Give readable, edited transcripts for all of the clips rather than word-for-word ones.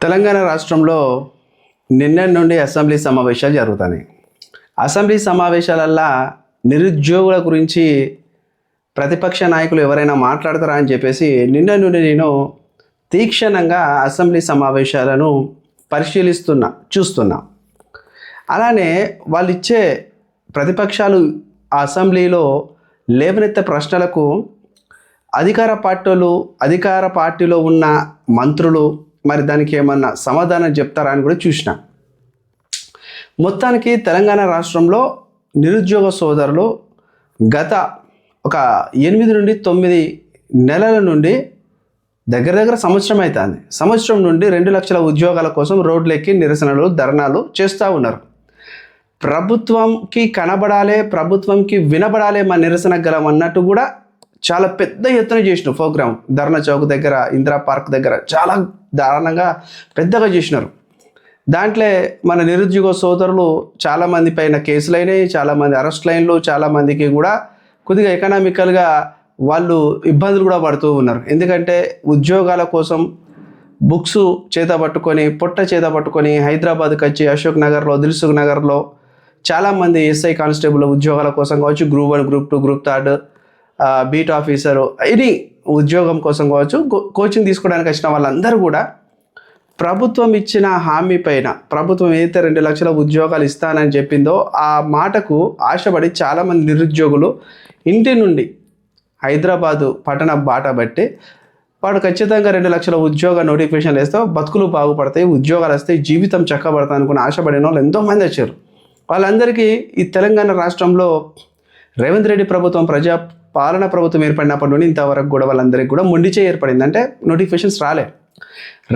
తెలంగాణ రాష్ట్రంలో నిన్నటి నుండి అసెంబ్లీ సమావేశాలు జరుగుతున్నాయి. అసెంబ్లీ సమావేశాలల్లో నిరుద్యోగుల గురించి ప్రతిపక్ష నాయకులు ఎవరైనా మాట్లాడతారా అని చెప్పేసి నిన్న నుండి నేను తీక్షణంగా అసెంబ్లీ సమావేశాలను చూస్తున్నా. అలానే వాళ్ళు ఇచ్చే ప్రతిపక్షాలు అసెంబ్లీలో లేవనెత్తే ప్రశ్నలకు అధికార పార్టీలో ఉన్న మంత్రులు మరి దానికి ఏమన్నా సమాధానం చెప్తారా అని కూడా చూసిన. మొత్తానికి తెలంగాణ రాష్ట్రంలో నిరుద్యోగ సోదరులు గత ఒక 8 నుండి 9 నెలల నుండి దగ్గర సంవత్సరం అవుతుంది. సంవత్సరం నుండి 2 లక్షల ఉద్యోగాల కోసం రోడ్లెక్కి నిరసనలు ధర్నాలు చేస్తూ ఉన్నారు. ప్రభుత్వంకి కనబడాలే, ప్రభుత్వంకి వినబడాలే మా నిరసన గలం అన్నట్టు కూడా చాలా పెద్ద ఎత్తున చేసినారు ప్రోగ్రామ్. ధర్నా చౌక్ దగ్గర, ఇందిరా పార్క్ దగ్గర చాలా దారుణంగా పెద్దగా చేసినారు. దాంట్లో మన నిరుద్యోగ సోదరులు చాలామంది పైన కేసులు అయినాయి, చాలామంది అరెస్ట్ లైన్లు, చాలామందికి కూడా కొద్దిగా ఎకనామికల్గా వాళ్ళు ఇబ్బందులు కూడా పడుతూ ఉన్నారు. ఎందుకంటే ఉద్యోగాల కోసం బుక్స్ చేత పట్టుకొని హైదరాబాద్కి వచ్చి అశోక్ నగర్లో, దిల్సుఖ్ నగర్లో చాలామంది ఎస్ఐ కానిస్టేబుల్ ఉద్యోగాల కోసం కావచ్చు, group 1, group 2, group 3, beat officer, ఇది ఉద్యోగం కోసం కావచ్చు కోచింగ్ తీసుకోవడానికి వచ్చిన వాళ్ళందరూ కూడా ప్రభుత్వం ఇచ్చిన హామీ పైన, ప్రభుత్వం ఏదైతే 2 లక్షల ఉద్యోగాలు ఇస్తానని చెప్పిందో ఆ మాటకు ఆశపడి చాలామంది నిరుద్యోగులు ఇంటి నుండి హైదరాబాదు పట్టణ బాట బట్టి వాడు ఖచ్చితంగా 2 లక్షల ఉద్యోగ నోటిఫికేషన్లు వేస్తే బతుకులు బాగుపడతాయి, ఉద్యోగాలు వస్తాయి, జీవితం చక్కబడతాయి అనుకుని ఆశపడిన వాళ్ళు ఎంతోమంది వచ్చారు. వాళ్ళందరికీ ఈ తెలంగాణ రాష్ట్రంలో రేవంత్ రెడ్డి ప్రభుత్వం పాలన ప్రభుత్వం ఏర్పడినప్పటి నుండి ఇంతవరకు కూడా వాళ్ళందరికీ కూడా మొండిచే ఏర్పడింది. అంటే నోటిఫికేషన్స్ రాలే.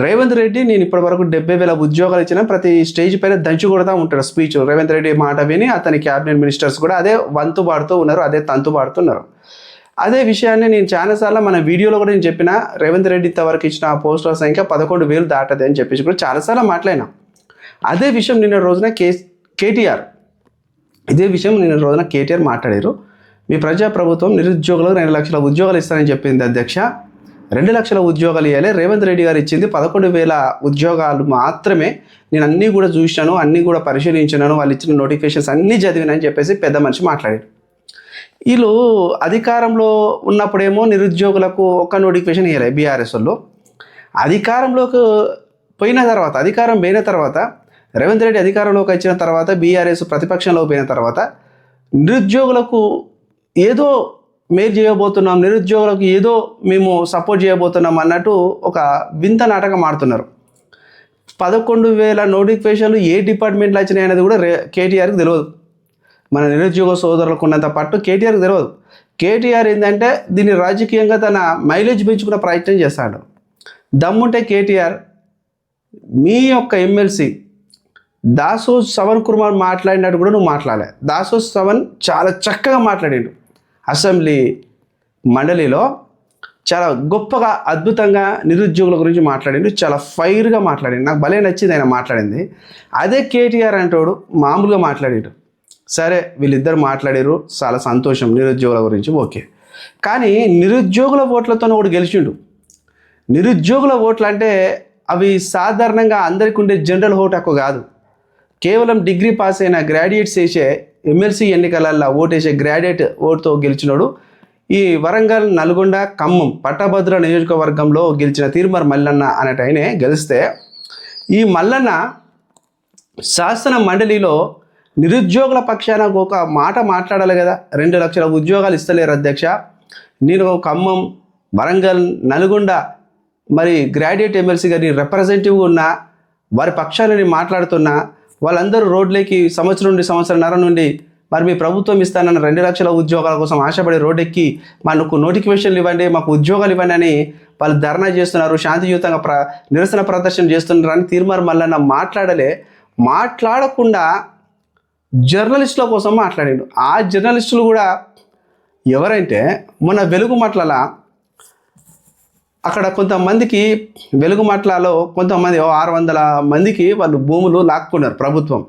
రేవంత్ రెడ్డి నేను ఇప్పటి వరకు 70,000 ఉద్యోగాలు ఇచ్చిన ప్రతి స్టేజ్ పైన దంచు కొడతా ఉంటాడు స్పీచ్. రేవంత్ రెడ్డి మాట విని అతని క్యాబినెట్ మినిస్టర్స్ కూడా అదే వంతు పాడుతూ ఉన్నారు, అదే తంతు పాడుతున్నారు. అదే విషయాన్ని నేను చాలాసార్లు మన వీడియోలో కూడా నేను చెప్పిన, రేవంత్ రెడ్డి ఇంతవరకు ఇచ్చిన పోస్టుల సంఖ్య 11,000 దాటది అని చెప్పేసి కూడా చాలాసార్లు మాట్లాడినా. అదే విషయం నిన్న రోజున కేటీఆర్ మాట్లాడారు. మీ ప్రజాప్రభుత్వం నిరుద్యోగులకు 2 లక్షల ఉద్యోగాలు ఇస్తారని చెప్పింది అధ్యక్ష. 2 లక్షల ఉద్యోగాలు ఇవ్వాలి. రేవంత్ రెడ్డి గారు ఇచ్చింది 11,000 ఉద్యోగాలు మాత్రమే. నేను అన్నీ కూడా చూసినాను, అన్నీ కూడా పరిశీలించినాను, వాళ్ళు ఇచ్చిన నోటిఫికేషన్స్ అన్నీ చదివినని చెప్పేసి పెద్ద మనిషి మాట్లాడారు. వీళ్ళు అధికారంలో ఉన్నప్పుడేమో నిరుద్యోగులకు ఒక్క నోటిఫికేషన్ ఇవ్వలేదు బీఆర్ఎస్ వాళ్ళు. అధికారం పోయిన తర్వాత రేవంత్ రెడ్డి అధికారంలోకి వచ్చిన తర్వాత, బీఆర్ఎస్ ప్రతిపక్షంలో పోయిన తర్వాత నిరుద్యోగులకు ఏదో మేలు చేయబోతున్నాం, నిరుద్యోగులకు ఏదో మేము సపోర్ట్ చేయబోతున్నాం అన్నట్టు ఒక వింత నాటకం ఆడుతున్నారు. 11,000 నోటిఫికేషన్లు ఏ డిపార్ట్మెంట్లో వచ్చినాయి అనేది కూడా కేటీఆర్కి తెలియదు. మన నిరుద్యోగ సోదరులకు ఉన్నంత పట్టు కేటీఆర్కి తెలియదు. కేటీఆర్ ఏంటంటే దీన్ని రాజకీయంగా తన మైలేజ్ పెంచుకునే ప్రయత్నం చేస్తాడు. దమ్ముంటే కేటీఆర్ మీ యొక్క ఎమ్మెల్సీ దాసో శ్రవణ్ కుమార్ మాట్లాడినట్టు కూడా నువ్వు మాట్లాడలే. దాసో శ్రవణ్ చాలా చక్కగా మాట్లాడాడు. అసెంబ్లీ మండలిలో చాలా గొప్పగా అద్భుతంగా నిరుద్యోగుల గురించి మాట్లాడిండు, చాలా ఫైర్గా మాట్లాడిండు. నాకు భలే నచ్చింది ఆయన మాట్లాడింది. అదే కేటీఆర్ అంటాడు మామూలుగా మాట్లాడాడు. సరే వీళ్ళిద్దరు మాట్లాడారు, చాలా సంతోషం నిరుద్యోగుల గురించి, ఓకే. కానీ నిరుద్యోగుల ఓట్లతో ఒకటి గెలిచిండు. నిరుద్యోగుల ఓట్లు అంటే అవి సాధారణంగా అందరికీ ఉండే జనరల్ ఓటు హక్కు కాదు. కేవలం డిగ్రీ పాస్ అయిన గ్రాడ్యుయేట్స్ వేసే ఎమ్మెల్సీ ఎన్నికలల్లో ఓటేసే గ్రాడ్యుయేట్ ఓటుతో గెలిచినోడు ఈ వరంగల్, నల్గొండ, ఖమ్మం పట్టభద్ర నియోజకవర్గంలో గెలిచిన తీర్మర్ మల్లన్న అనేట ఆయనే గెలిస్తే, ఈ మల్లన్న శాసన మండలిలో నిరుద్యోగుల పక్షాన ఒక మాట మాట్లాడాలి కదా. 2 లక్షల ఉద్యోగాలు ఇస్తలేరు అధ్యక్ష, నేను ఖమ్మం, వరంగల్, నల్గొండ మరి గ్రాడ్యుయేట్ ఎమ్మెల్సీ గారిని రిప్రజెంటేటివ్గా ఉన్నా, వారి పక్షాన నేను మాట్లాడుతున్నా, వాళ్ళందరూ రోడ్లకి సంవత్సరంన్నర నుండి మరి మీ ప్రభుత్వం ఇస్తానన్న 2 లక్షల ఉద్యోగాల కోసం ఆశపడి రోడ్డెక్కి మాకు నోటిఫికేషన్లు ఇవ్వండి, మాకు ఉద్యోగాలు ఇవ్వండి అని వాళ్ళు ధర్నా చేస్తున్నారు, శాంతియుతంగా నిరసన ప్రదర్శన చేస్తున్నారు అని తీర్మార్ మల్లన్న మాట్లాడకుండా జర్నలిస్టుల కోసం మాట్లాడాడు. ఆ జర్నలిస్టులు కూడా ఎవరంటే మొన్న వెలుగుమట్లలో అక్కడ కొంతమందికి వెలుగుమట్లలో కొంతమంది 600 మందికి వాళ్ళు భూములు లాక్కున్నారు ప్రభుత్వం.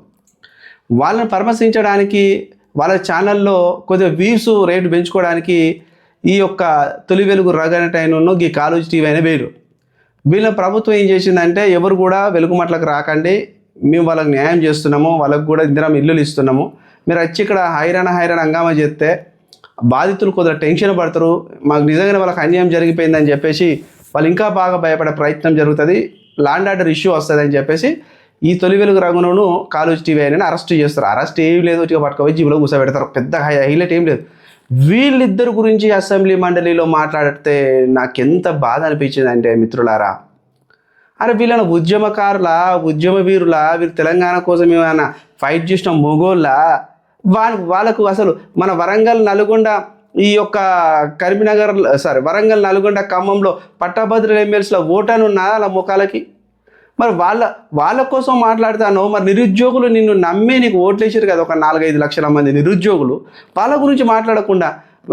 వాళ్ళని పరామర్శించడానికి వాళ్ళ ఛానల్లో కొద్దిగా వ్యూస్ రేటు పెంచుకోవడానికి ఈ యొక్క తొలి వెలుగు రగనటైన ఈ కాలేజ్ టీవీ అయినా వేరు. వీళ్ళ ప్రభుత్వం ఏం చేసిందంటే ఎవరు కూడా వెలుగుమట్లకు రాకండి, మేము వాళ్ళకి న్యాయం చేస్తున్నాము, వాళ్ళకు కూడా ఇందిరం ఇల్లులు ఇస్తున్నాము, మీరు వచ్చి ఇక్కడ హైరాణ హంగామా చేస్తే బాధితులు కొద్దిగా టెన్షన్ పడతారు, మాకు నిజంగానే వాళ్ళకి అన్యాయం జరిగిపోయిందని చెప్పేసి వాళ్ళు ఇంకా బాగా భయపడే ప్రయత్నం జరుగుతుంది, ల్యాండ్ ఆర్డర్ ఇష్యూ వస్తుంది అని చెప్పేసి ఈ తొలి వెలుగు రఘును కాలేజ్ టీవీ అయినా అరెస్ట్ చేస్తారు. అరెస్ట్ ఏం లేదు, ఇక పట్టుకోవచ్చి జీబులో కూర్చోబెడతారు, పెద్ద హైలైట్ ఏం లేదు. వీళ్ళిద్దరు గురించి అసెంబ్లీ మండలిలో మాట్లాడితే నాకెంత బాధ అనిపించింది అంటే మిత్రులారా, అరే వీళ్ళని ఉద్యమకారులా, ఉద్యమ వీరులా, వీరు తెలంగాణ కోసం ఏమైనా ఫైట్ చేసిన మొగోళ్ళ, వాళ్ళకు అసలు మన వరంగల్ నల్గొండ ఈ యొక్క కరీంనగర్ వరంగల్ నల్గొండ ఖమ్మంలో పట్టభద్రుల ఎమ్మెల్యేస్లో ఓటాను ఉన్నదా అలా ముఖాలకి? మరి వాళ్ళ కోసం మాట్లాడతాను. మరి నిరుద్యోగులు నిన్ను నమ్మే నీకు ఓట్లేసారు కదా, ఒక 4-5 లక్షల మంది నిరుద్యోగులు, వాళ్ళ గురించి మాట్లాడకుండా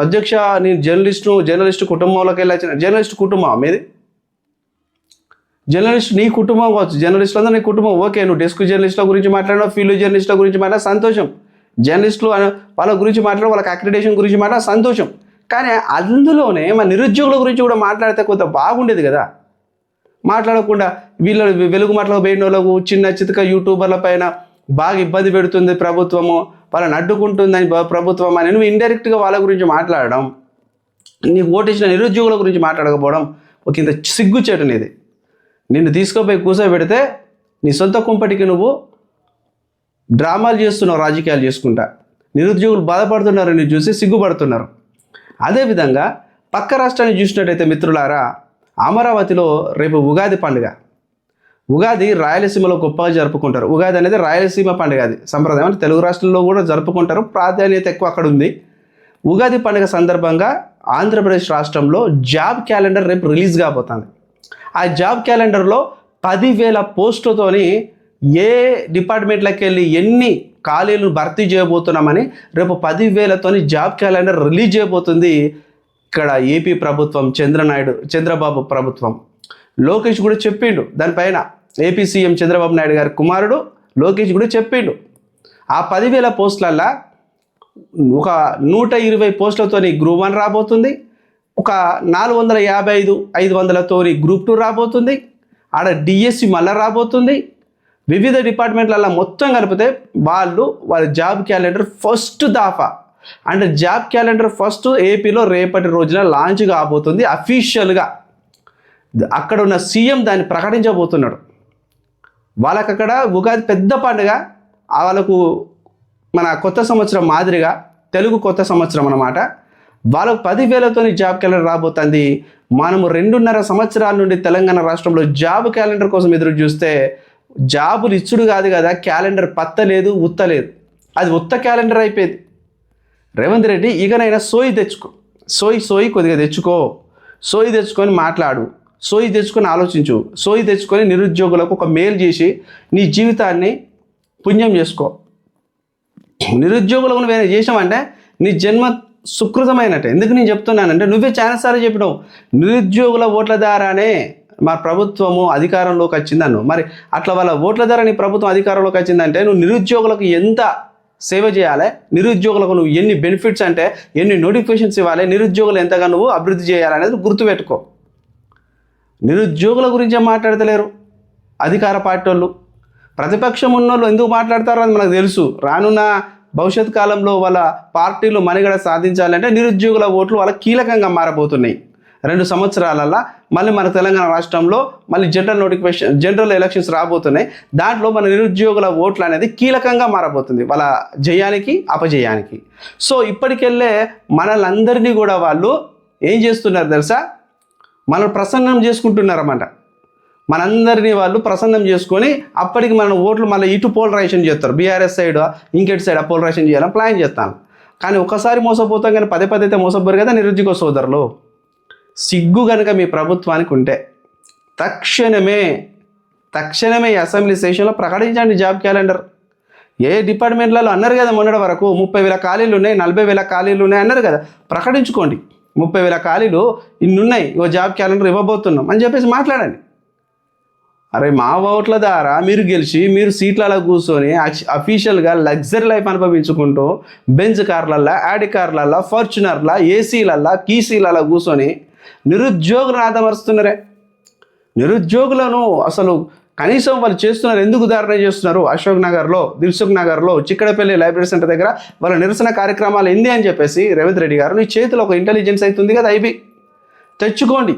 అధ్యక్ష నేను జర్నలిస్టు కుటుంబంలోకి వెళ్ళొచ్చిన జర్నలిస్ట్ కుటుంబం మీది, జర్నలిస్ట్ నీ కుటుంబం కావచ్చు, జర్నలిస్టులు అందరూ నీ కుటుంబం, ఓకే నువ్వు డెస్క్ జర్నలిస్టుల గురించి మాట్లాడినావు, ఫీల్డ్ జర్నలిస్టుల గురించి మాట్లాడ సంతోషం, జర్నలిస్టులు వాళ్ళ గురించి మాట్లాడ, వాళ్ళకి అక్రిడేషన్ గురించి మాట్లాడ సంతోషం, కానీ అందులోనే మన నిరుద్యోగుల గురించి కూడా మాట్లాడితే కొంత బాగుండేది కదా. మాట్లాడకుండా వీళ్ళ వెలుగు మాటలకు పోయిన వాళ్ళకు చిన్న చితక యూట్యూబర్ల పైన బాగా ఇబ్బంది పెడుతుంది ప్రభుత్వము, వాళ్ళని అడ్డుకుంటుందని ప్రభుత్వం అని నువ్వు ఇండైరెక్ట్గా వాళ్ళ గురించి మాట్లాడడం, నీకు ఓటేసిన నిరుద్యోగుల గురించి మాట్లాడకపోవడం ఒక ఇంత సిగ్గుచేటు నీది. నిన్ను తీసుకుపోయి కూర్చోబెడితే నీ సొంత కుంపటికి నువ్వు డ్రామాలు చేస్తున్నావు, రాజకీయాలు చేసుకుంటా. నిరుద్యోగులు బాధపడుతున్నారు, నేను చూసి సిగ్గుపడుతున్నారు. అదేవిధంగా పక్క రాష్ట్రాన్ని చూసినట్టయితే మిత్రులారా, అమరావతిలో రేపు ఉగాది పండుగ. ఉగాది రాయలసీమలో గొప్పగా జరుపుకుంటారు. ఉగాది అనేది రాయలసీమ పండుగ, అది సంప్రదాయం, అంటే తెలుగు రాష్ట్రంలో కూడా జరుపుకుంటారు, ప్రాధాన్యత ఎక్కువ అక్కడ ఉంది. ఉగాది పండుగ సందర్భంగా ఆంధ్రప్రదేశ్ రాష్ట్రంలో జాబ్ క్యాలెండర్ రేపు రిలీజ్ కాబోతుంది. ఆ జాబ్ క్యాలెండర్లో 10,000 పోస్టులతోని ఏ డిపార్ట్మెంట్లకు వెళ్ళి ఎన్ని ఖాళీలను భర్తీ చేయబోతున్నామని రేపు 10,000తోని జాబ్ క్యాలెండర్ రిలీజ్ చేయబోతుంది ఇక్కడ ఏపీ ప్రభుత్వం, చంద్రబాబు ప్రభుత్వం. లోకేష్ కూడా చెప్పిండు దానిపైన, ఏపీ సీఎం చంద్రబాబు నాయుడు గారి కుమారుడు లోకేష్ కూడా చెప్పిండు. ఆ 10,000 పోస్టులల్లో ఒక 120 పోస్టులతోని గ్రూప్ 1 రాబోతుంది, ఒక 455-500తోని గ్రూప్ 2 రాబోతుంది, ఆడ డిఎస్సి మళ్ళీ రాబోతుంది. వివిధ డిపార్ట్మెంట్లలో మొత్తం కలిపితే వాళ్ళ జాబ్ క్యాలెండర్ ఫస్ట్ దాఫా, అంటే జాబ్ క్యాలెండర్ ఫస్ట్ ఏపీలో రేపటి రోజున లాంచ్ కాబోతుంది అఫీషియల్గా. అక్కడ ఉన్న సీఎం దాన్ని ప్రకటించబోతున్నాడు. వాళ్ళకి అక్కడ ఉగాది పెద్ద పండుగ, వాళ్ళకు మన కొత్త సంవత్సరం మాదిరిగా తెలుగు కొత్త సంవత్సరం అన్నమాట. వాళ్ళకు 10,000తోని జాబ్ క్యాలెండర్ రాబోతుంది. మనము 2.5 సంవత్సరాల నుండి తెలంగాణ రాష్ట్రంలో జాబ్ క్యాలెండర్ కోసం ఎదురు చూస్తే జాబులు ఇచ్చుడు కాదు కదా, క్యాలెండర్ పత్తలేదు, ఉత్తలేదు, అది ఉత్త క్యాలెండర్ అయిపోయింది. రేవంత్ రెడ్డి ఇకనైనా సోయి తెచ్చుకో, సోయి కొద్దిగా తెచ్చుకో, సోయి తెచ్చుకొని మాట్లాడు, సోయి తెచ్చుకొని ఆలోచించు, సోయి తెచ్చుకొని నిరుద్యోగులకు ఒక మేలు చేసి నీ జీవితాన్ని పుణ్యం చేసుకో. నిరుద్యోగులకు నువ్వేనా చేసామంటే నీ జన్మ సుకృతమైనట్టే. ఎందుకు నేను చెప్తున్నానంటే నువ్వే చాలాసార్లు చెప్పినావు, నిరుద్యోగుల ఓట్ల ద్వారానే మా ప్రభుత్వము అధికారంలోకి వచ్చిందన్ను. మరి అట్లా వాళ్ళ ఓట్ల ద్వారా నీ ప్రభుత్వం అధికారంలోకి వచ్చిందంటే నువ్వు నిరుద్యోగులకు ఎంత సేవ చేయాలి, నిరుద్యోగులకు నువ్వు ఎన్ని బెనిఫిట్స్ అంటే ఎన్ని నోటిఫికేషన్స్ ఇవ్వాలి, నిరుద్యోగులు ఎంతగా నువ్వు అభివృద్ధి చేయాలనేది గుర్తుపెట్టుకో. నిరుద్యోగుల గురించే మాట్లాడతలేరు అధికార పార్టీ వాళ్ళు. ప్రతిపక్షం ఉన్నోళ్ళు ఎందుకు మాట్లాడతారో అది మనకు తెలుసు. రానున్న భవిష్యత్ కాలంలో వాళ్ళ పార్టీలు మనుగడ సాధించాలంటే నిరుద్యోగుల ఓట్లు వాళ్ళ కీలకంగా మారబోతున్నాయి. 2 సంవత్సరాలలో మళ్ళీ మన తెలంగాణ రాష్ట్రంలో మళ్ళీ జనరల్ ఎలక్షన్స్ రాబోతున్నాయి. దాంట్లో మన నిరుద్యోగుల ఓట్లు అనేది కీలకంగా మారబోతుంది వాళ్ళ జయానికి అపజయానికి. సో ఇప్పటికెళ్ళే మనలందరినీ కూడా వాళ్ళు ఏం చేస్తున్నారు తెలుసా, మనం ప్రసన్నం చేసుకుంటున్నారన్నమాట. మనందరినీ వాళ్ళు ప్రసన్నం చేసుకొని అప్పటికి మన ఓట్లు మళ్ళీ ఇటు పోలరైజేషన్ చేస్తారు, బీఆర్ఎస్ సైడ్ ఇంకెట్ సైడ్ పోలరైజేషన్ చేయాలని ప్లాన్ చేస్తాను. కానీ ఒకసారి మోసపోతాం, కానీ పదే అయితే మోసపోరు కదా నిరుద్యోగ సోదరులు. సిగ్గు కనుక మీ ప్రభుత్వానికి ఉంటే తక్షణమే ఈ అసెంబ్లీ సెషన్లో ప్రకటించండి జాబ్ క్యాలెండర్. ఏ డిపార్ట్మెంట్లలో అన్నారు కదా మొన్నటి వరకు 30,000 ఖాళీలు ఉన్నాయి, 40,000 ఖాళీలు ఉన్నాయి అన్నారు కదా, ప్రకటించుకోండి. 30,000 ఖాళీలు ఇన్నున్నాయి, జాబ్ క్యాలెండర్ ఇవ్వబోతున్నాం అని చెప్పేసి మాట్లాడండి. అరే మా ఓట్ల ద్వారా మీరు గెలిచి మీరు సీట్లలో కూర్చొని అఫీషియల్గా లగ్జరీ లైఫ్ అనుభవించుకుంటూ బెంజ్ కార్లల్లో, యాడి కార్లల్లో, ఫార్చునర్ల, ఏసీలల్లో, కీసీలలో కూర్చొని నిరుద్యోగులను ఆదమరుస్తున్నారే. నిరుద్యోగులను అసలు కనీసం వాళ్ళు చేస్తున్నారు, ఎందుకు ధారణ చేస్తున్నారు? అశోక్ నగర్లో, దిల్సుఖ్ నగర్లో, చిక్కడపల్లి లైబ్రరీ సెంటర్ దగ్గర వాళ్ళ నిరసన కార్యక్రమాలు ఏంది అని చెప్పేసి రేవంత్ రెడ్డి గారు, నీ చేతిలో ఒక ఇంటెలిజెన్స్ అవుతుంది కదా, ఐబీ తెచ్చుకోండి,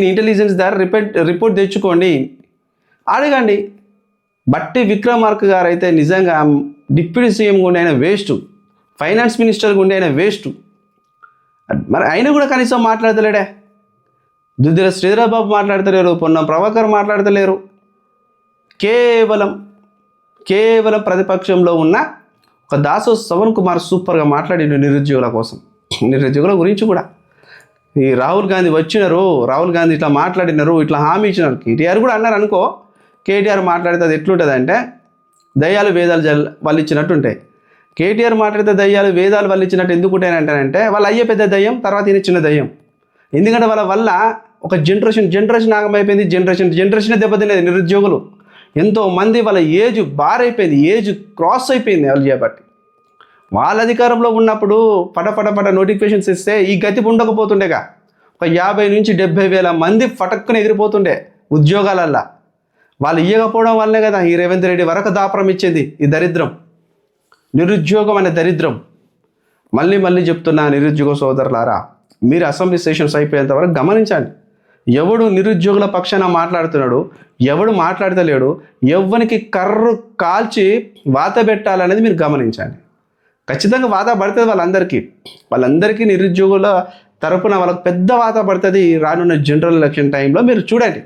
నీ ఇంటెలిజెన్స్ ద్వారా రిపోర్ట్ తెచ్చుకోండి, అడగండి. బట్టి విక్రమార్క గారు అయితే నిజంగా డిప్యూటీ సీఎం గుండె అయిన వేస్ట్, ఫైనాన్స్ మినిస్టర్ గుండె అయిన వేస్ట్. మరి ఆయన కూడా కనీసం మాట్లాడతలేడే. దుద్దిల శ్రీధర్ బాబు మాట్లాడతలేరు, పొన్నం ప్రభాకర్ మాట్లాడతలేరు. కేవలం ప్రతిపక్షంలో ఉన్న ఒక దాసో శ్రవణ్ కుమార్ సూపర్గా మాట్లాడిండు నిరుద్యోగుల కోసం, నిరుద్యోగుల గురించి కూడా. ఈ రాహుల్ గాంధీ వచ్చినారు, రాహుల్ గాంధీ ఇట్లా మాట్లాడినారు, ఇట్లా హామీ ఇచ్చినారు. కేటీఆర్ కూడా అన్నారు అనుకో. కేటీఆర్ మాట్లాడితే అది ఎట్లుంటుంది అంటే దయ్యాలు వేదాలు వాళ్ళు ఇచ్చినట్టు ఉంటాయి. కేటీఆర్ మాట్లాడితే దయ్యాలు వేదాలు వాళ్ళు ఇచ్చినట్టు ఎందుకు ఉంటాయంటే వాళ్ళ అయ్యే పెద్ద దయ్యం, తర్వాత ఈయన చిన్న దయ్యం. ఎందుకంటే వాళ్ళ వల్ల ఒక జనరేషన్ ఆగమైపోయింది, జనరేషన్ దెబ్బతినేది. నిరుద్యోగులు ఎంతోమంది వాళ్ళ ఏజ్ బారైపోయింది, ఏజ్ క్రాస్ అయిపోయింది వాళ్ళు చేపట్టి. వాళ్ళ అధికారంలో ఉన్నప్పుడు పట నోటిఫికేషన్స్ ఇస్తే ఈ గతి ఉండకపోతుండేగా. ఒక 50 నుంచి 70 వేల మంది ఫటక్కున ఎగిరిపోతుండే ఉద్యోగాలల్లా. వాళ్ళు ఇవ్వకపోవడం వల్లే కదా ఈ రేవంత్ రెడ్డి వరకు దాపరం ఇచ్చేది. ఈ దరిద్రం, నిరుద్యోగం అనే దరిద్రం. మళ్ళీ చెప్తున్నా నిరుద్యోగ సోదరులారా, మీరు అసెంబ్లీ సెషన్స్ అయిపోయేంత వరకు గమనించండి. ఎవడు నిరుద్యోగుల పక్షాన మాట్లాడుతున్నాడు, ఎవడు మాట్లాడతలేడు, ఎవరికి కర్రు కాల్చి వాత పెట్టాలనేది మీరు గమనించండి. ఖచ్చితంగా వాత పడుతుంది వాళ్ళందరికీ నిరుద్యోగుల తరపున వాళ్ళకి పెద్ద వాత పడుతుంది రానున్న జనరల్ ఎలక్షన్ టైంలో. మీరు చూడండి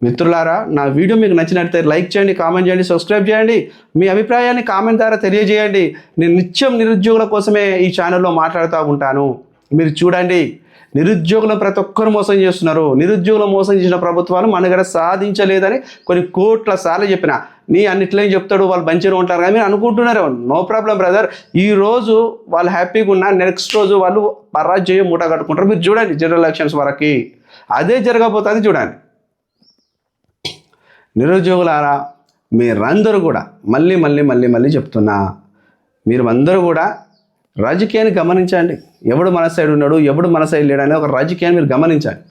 మిత్రులారా. నా వీడియో మీకు నచ్చినట్లయితే లైక్ చేయండి, కామెంట్ చేయండి, సబ్స్క్రైబ్ చేయండి. మీ అభిప్రాయాన్ని కామెంట్ ద్వారా తెలియజేయండి. నేను నిత్యం నిరుద్యోగుల కోసమే ఈ ఛానల్లో మాట్లాడుతూ ఉంటాను. మీరు చూడండి, నిరుద్యోగులను ప్రతి ఒక్కరు మోసం చేస్తున్నారు. నిరుద్యోగులు మోసం చేసిన ప్రభుత్వాలు మనగడ సాధించలేదని కొన్ని కోట్ల సార్లు చెప్పిన. అన్నిట్లేం చెప్తాడు, వాళ్ళు మంచిగా ఉంటారు కానీ మీరు అనుకుంటున్నారు. No problem brother. ఈరోజు వాళ్ళు హ్యాపీగా ఉన్న, నెక్స్ట్ రోజు వాళ్ళు పరాజయం మూట కట్టుకుంటారు. మీరు చూడండి జనరల్ ఎలక్షన్స్ వరకు అదే జరగబోతుంది. చూడండి నిరుద్యోగులారా, మీరందరూ కూడా మళ్ళీ చెప్తున్నా, మీరు అందరూ కూడా రాజకీయాన్ని గమనించండి. ఎవడు మన సైడ్ ఉన్నాడు, ఎవడు మన సైడ్ లేడు అనే ఒక రాజకీయాన్ని మీరు గమనించండి.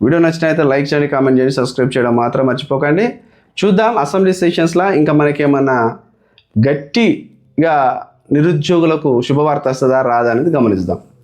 వీడియో నచ్చినైతే లైక్ చేయండి, కామెంట్ చేయండి, సబ్స్క్రైబ్ చేయడం మాత్రం మర్చిపోకండి. చూద్దాం అసెంబ్లీ సెషన్స్లో ఇంకా మనకేమన్నా గట్టిగా నిరుద్యోగులకు శుభవార్త వస్తుందా రాదా అనేది గమనిద్దాం.